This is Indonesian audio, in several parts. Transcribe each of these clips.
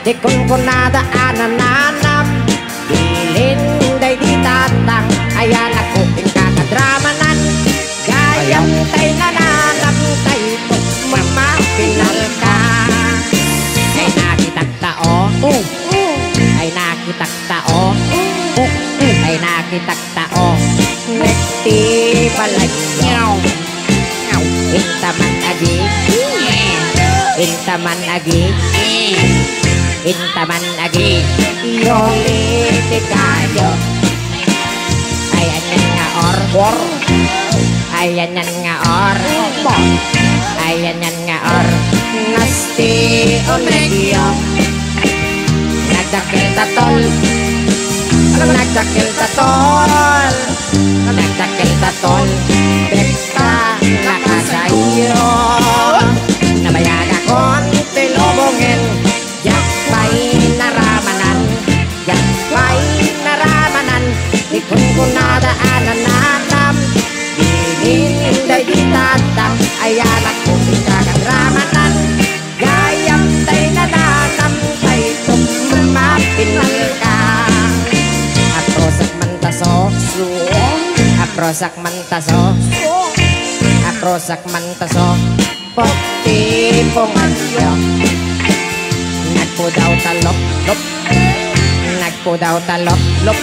di kunkunada anananam bilin day di tatang ayan ako ing kakadramanan gayam tay nananam tay mama pinal ka ay nakitak tao ay nakitak tao ay nakitak tao nekti palayaw intaman agi intaman agi intaman agi yoli tikayo ayan nga or ayan nga or ayan nga or nasti onegyo nagdakil tatol nagdakil tatol nagdakil tatol bekta nakasayo nabayag akong tilubungin yakbay naramanan yakbay naramanan di kunkunada anananam hininday di tatang ayan ako ikakadramanan gayam tay nananam tay tumapinal ka aprosak mantaso aprosak mantaso aprosak mantaso poti pumanyo nagpudaw talok lop nagpudaw talok lop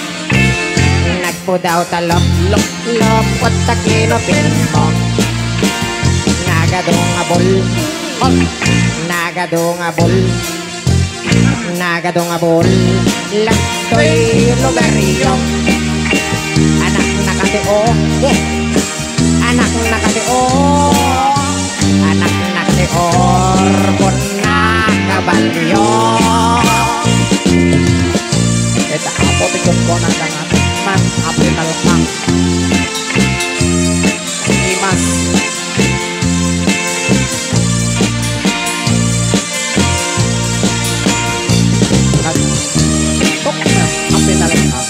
nagpudaw talok lop lop at takinopin mo nagadong abol nagadong abol nagadong abol lagtoy lugario anak nakatio anak nakatio anak nakatio pun nakabalyo eta apo tikot ko na dangan man apo talakang imas tok na apo talakang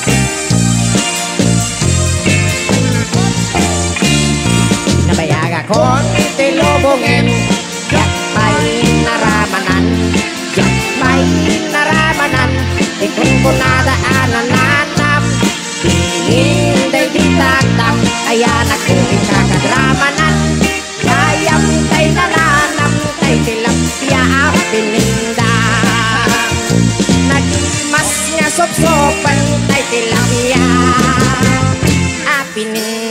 nabayag akong tilubungin yakbay naramanan yakbay naramanan ikunkunada anananam hininday di tatang ayan ako ikakadramanan gayam tay nananam tay tilapia apininda nagimas nga sopsopan tay tilapia apininda